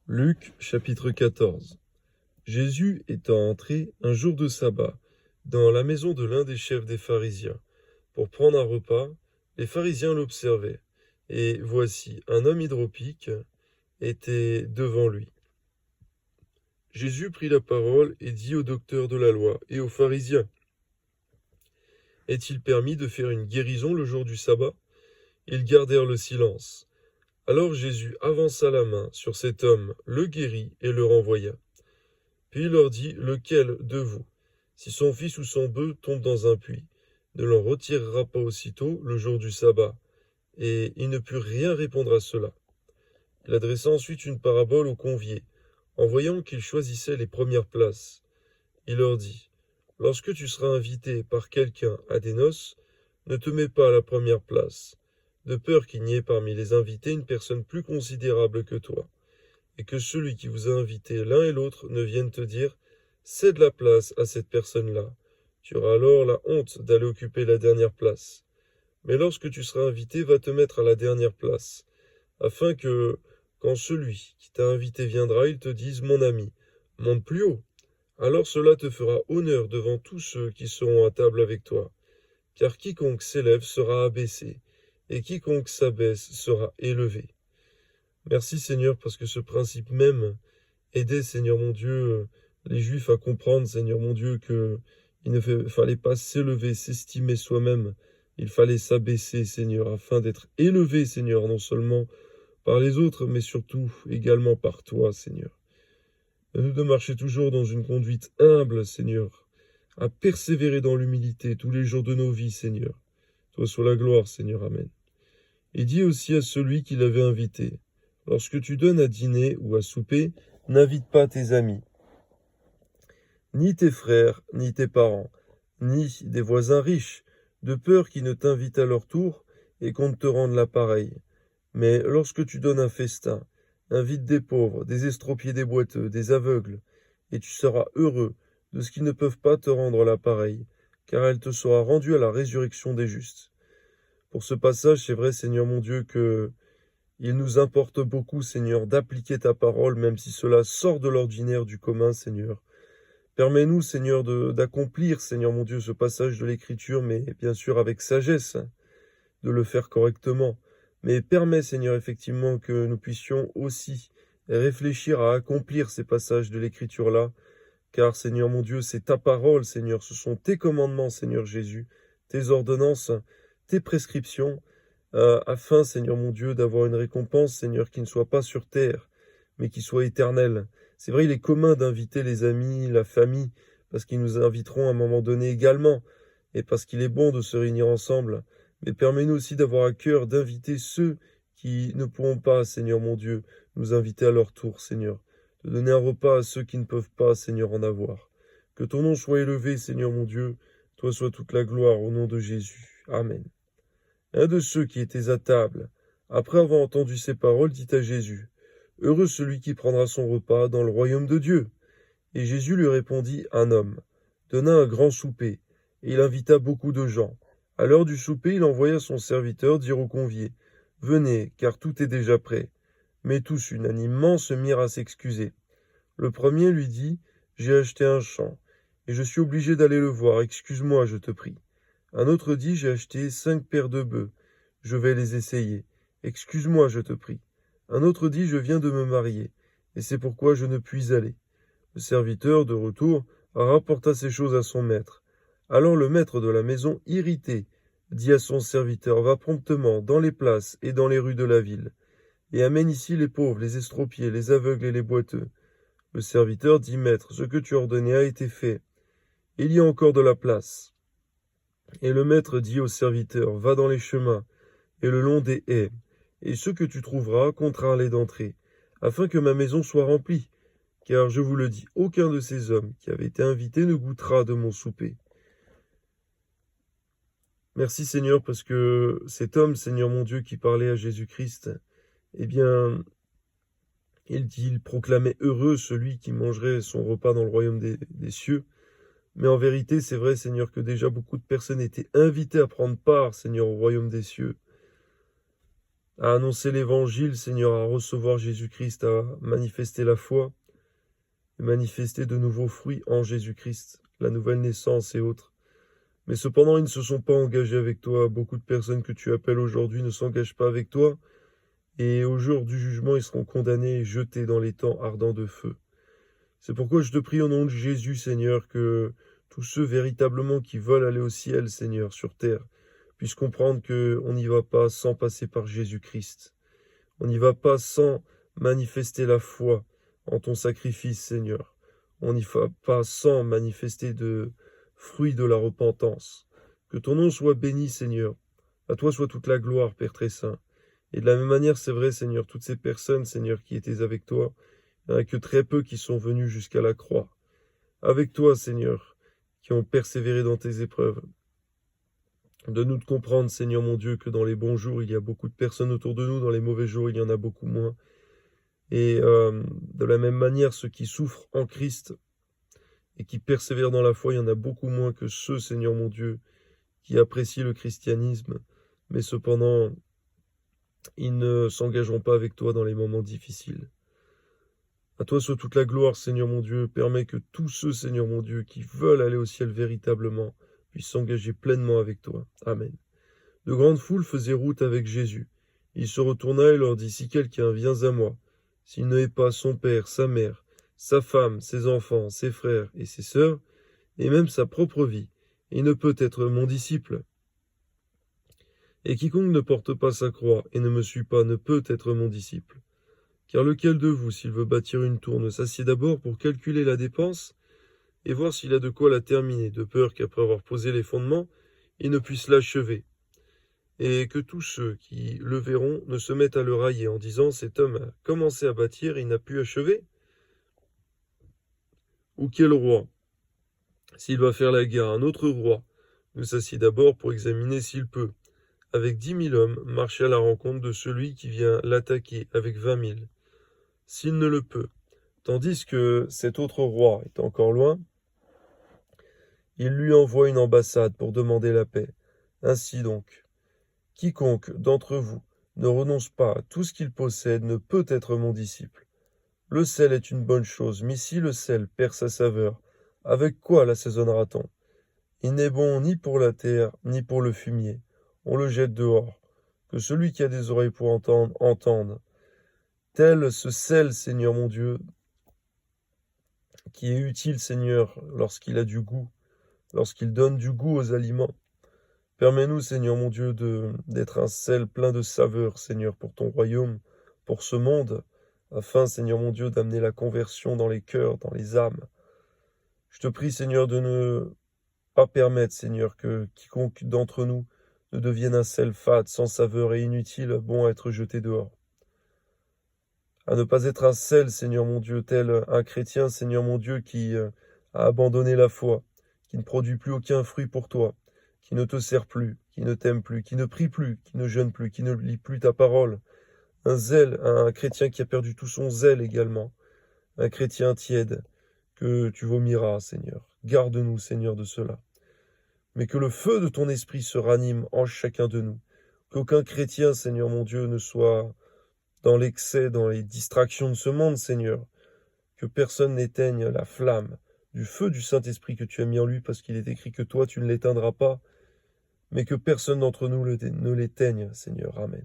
Luc chapitre 14. Jésus étant entré un jour de sabbat dans la maison de l'un des chefs des pharisiens pour prendre un repas, les pharisiens l'observaient, et voici un homme hydropique était devant lui. Jésus prit la parole et dit aux docteurs de la loi et aux pharisiens: Est-il permis de faire une guérison le jour du sabbat? Ils gardèrent le silence. Alors Jésus avança la main sur cet homme, le guérit et le renvoya. Puis il leur dit: Lequel de vous, si son fils ou son bœuf tombe dans un puits, ne l'en retirera pas aussitôt le jour du sabbat? Et ils ne purent rien répondre à cela. Il adressa ensuite une parabole aux conviés, en voyant qu'ils choisissaient les premières places. Il leur dit: Lorsque tu seras invité par quelqu'un à des noces, ne te mets pas à la première place, de peur qu'il n'y ait parmi les invités une personne plus considérable que toi, et que celui qui vous a invité l'un et l'autre ne vienne te dire: cède la place à cette personne-là. Tu auras alors la honte d'aller occuper la dernière place. Mais lorsque tu seras invité, va te mettre à la dernière place, afin que, quand celui qui t'a invité viendra, il te dise: mon ami, monte plus haut. Alors cela te fera honneur devant tous ceux qui seront à table avec toi. Car quiconque s'élève sera abaissé, et quiconque s'abaisse sera élevé. Merci Seigneur, parce que ce principe même aidait, Seigneur mon Dieu, les Juifs à comprendre, Seigneur mon Dieu, que il ne fallait pas s'élever, s'estimer soi-même. Il fallait s'abaisser, Seigneur, afin d'être élevé, Seigneur, non seulement par les autres, mais surtout également par toi, Seigneur. Nous de marcher toujours dans une conduite humble, Seigneur, à persévérer dans l'humilité tous les jours de nos vies, Seigneur. Toi soit la gloire, Seigneur. Amen. Et dis aussi à celui qui l'avait invité: lorsque tu donnes à dîner ou à souper, n'invite pas tes amis, ni tes frères, ni tes parents, ni des voisins riches, de peur qu'ils ne t'invitent à leur tour et qu'on ne te rende l'appareil. Mais lorsque tu donnes un festin, invite des pauvres, des estropiés, des boiteux, des aveugles, et tu seras heureux de ce qu'ils ne peuvent pas te rendre l'appareil, car elle te sera rendue à la résurrection des justes. Pour ce passage, c'est vrai, Seigneur mon Dieu, que il nous importe beaucoup, Seigneur, d'appliquer ta parole, même si cela sort de l'ordinaire, du commun, Seigneur. Permets-nous, Seigneur, d'accomplir, Seigneur mon Dieu, ce passage de l'Écriture, mais bien sûr avec sagesse, de le faire correctement. Mais permets, Seigneur, effectivement, que nous puissions aussi réfléchir à accomplir ces passages de l'Écriture-là, car, Seigneur mon Dieu, c'est ta parole, Seigneur, ce sont tes commandements, Seigneur Jésus, tes ordonnances, tes prescriptions, afin, Seigneur mon Dieu, d'avoir une récompense, Seigneur, qui ne soit pas sur terre, mais qui soit éternelle. C'est vrai, il est commun d'inviter les amis, la famille, parce qu'ils nous inviteront à un moment donné également, et parce qu'il est bon de se réunir ensemble. Mais permets-nous aussi d'avoir à cœur d'inviter ceux qui ne pourront pas, Seigneur mon Dieu, nous inviter à leur tour, Seigneur. De donner un repas à ceux qui ne peuvent pas, Seigneur, en avoir. Que ton nom soit élevé, Seigneur mon Dieu. Toi soit toute la gloire au nom de Jésus. Amen. Un de ceux qui étaient à table, après avoir entendu ces paroles, dit à Jésus: Heureux celui qui prendra son repas dans le royaume de Dieu. Et Jésus lui répondit: Un homme donna un grand souper, et il invita beaucoup de gens. À l'heure du souper, il envoya son serviteur dire aux conviés: Venez, car tout est déjà prêt. Mais tous unanimement se mirent à s'excuser. Le premier lui dit: J'ai acheté un champ, et je suis obligé d'aller le voir. Excuse-moi, je te prie. Un autre dit: J'ai acheté 5 paires de bœufs. Je vais les essayer. Excuse-moi, je te prie. Un autre dit: Je viens de me marier, et c'est pourquoi je ne puis aller. Le serviteur, de retour, rapporta ces choses à son maître. Alors le maître de la maison, irrité, dit à son serviteur: Va promptement dans les places et dans les rues de la ville, et amène ici les pauvres, les estropiés, les aveugles et les boiteux. Le serviteur dit: Maître, ce que tu ordonnais a été fait. Il y a encore de la place. Et le maître dit au serviteur: Va dans les chemins et le long des haies, et ce que tu trouveras, contrains-les d'entrer, afin que ma maison soit remplie. Car je vous le dis, aucun de ces hommes qui avaient été invités ne goûtera de mon souper. Merci Seigneur, parce que cet homme, Seigneur mon Dieu, qui parlait à Jésus-Christ, eh bien, il proclamait heureux celui qui mangerait son repas dans le royaume des cieux. Mais en vérité, c'est vrai, Seigneur, que déjà beaucoup de personnes étaient invitées à prendre part, Seigneur, au royaume des cieux. à annoncer l'évangile, Seigneur, à recevoir Jésus-Christ, à manifester la foi, et manifester de nouveaux fruits en Jésus-Christ, la nouvelle naissance et autres. Mais cependant, ils ne se sont pas engagés avec toi. Beaucoup de personnes que tu appelles aujourd'hui ne s'engagent pas avec toi. Et au jour du jugement, ils seront condamnés et jetés dans les temps ardents de feu. C'est pourquoi je te prie au nom de Jésus, Seigneur, que tous ceux véritablement qui veulent aller au ciel, Seigneur, sur terre, puissent comprendre qu'on n'y va pas sans passer par Jésus-Christ. On n'y va pas sans manifester la foi en ton sacrifice, Seigneur. On n'y va pas sans manifester de fruits de la repentance. Que ton nom soit béni, Seigneur. À toi soit toute la gloire, Père très saint. Et de la même manière, c'est vrai, Seigneur, toutes ces personnes, Seigneur, qui étaient avec toi, il n'y en a que très peu qui sont venus jusqu'à la croix. Avec toi, Seigneur, qui ont persévéré dans tes épreuves. Donne-nous de comprendre, Seigneur mon Dieu, que dans les bons jours, il y a beaucoup de personnes autour de nous, dans les mauvais jours, il y en a beaucoup moins. Et de la même manière, ceux qui souffrent en Christ et qui persévèrent dans la foi, il y en a beaucoup moins que ceux, Seigneur mon Dieu, qui apprécient le christianisme, mais cependant, ils ne s'engageront pas avec toi dans les moments difficiles. À toi soit toute la gloire, Seigneur mon Dieu. Permets que tous ceux, Seigneur mon Dieu, qui veulent aller au ciel véritablement, puissent s'engager pleinement avec toi. Amen. De grandes foules faisaient route avec Jésus. Il se retourna et leur dit, si quelqu'un vient à moi, s'il ne hait pas son père, sa mère, sa femme, ses enfants, ses frères et ses sœurs, et même sa propre vie, il ne peut être mon disciple. Et quiconque ne porte pas sa croix et ne me suit pas ne peut être mon disciple. Car lequel de vous, s'il veut bâtir une tour, ne s'assied d'abord pour calculer la dépense et voir s'il a de quoi la terminer, de peur qu'après avoir posé les fondements, il ne puisse l'achever. Et que tous ceux qui le verront ne se mettent à le railler en disant « Cet homme a commencé à bâtir et il n'a pu achever ?» Ou quel roi, s'il va faire la guerre à un autre roi, ne s'assied d'abord pour examiner s'il peut, avec 10 000 hommes, marcher à la rencontre de celui qui vient l'attaquer avec 20 000. S'il ne le peut, tandis que cet autre roi est encore loin, il lui envoie une ambassade pour demander la paix. Ainsi donc, quiconque d'entre vous ne renonce pas à tout ce qu'il possède ne peut être mon disciple. Le sel est une bonne chose, mais si le sel perd sa saveur, avec quoi l'assaisonnera-t-on? Il n'est bon ni pour la terre, ni pour le fumier. On le jette dehors. Que celui qui a des oreilles pour entendre, entende. Tel ce sel, Seigneur mon Dieu, qui est utile, Seigneur, lorsqu'il a du goût, lorsqu'il donne du goût aux aliments. Permets-nous, Seigneur mon Dieu, d'être un sel plein de saveur, Seigneur, pour ton royaume, pour ce monde, afin, Seigneur mon Dieu, d'amener la conversion dans les cœurs, dans les âmes. Je te prie, Seigneur, de ne pas permettre, Seigneur, que quiconque d'entre nous ne devienne un sel fade, sans saveur et inutile, bon à être jeté dehors. À ne pas être un sel, Seigneur mon Dieu, tel un chrétien, Seigneur mon Dieu, qui a abandonné la foi, qui ne produit plus aucun fruit pour toi, qui ne te sert plus, qui ne t'aime plus, qui ne prie plus, qui ne jeûne plus, qui ne lit plus ta parole. Un zèle, un chrétien qui a perdu tout son zèle également, un chrétien tiède, que tu vomiras, Seigneur. Garde-nous, Seigneur, de cela. Mais que le feu de ton esprit se ranime en chacun de nous. Qu'aucun chrétien, Seigneur mon Dieu, ne soit dans l'excès, dans les distractions de ce monde, Seigneur. Que personne n'éteigne la flamme du feu du Saint-Esprit que tu as mis en lui, parce qu'il est écrit que toi, tu ne l'éteindras pas, mais que personne d'entre nous ne l'éteigne, Seigneur. Amen.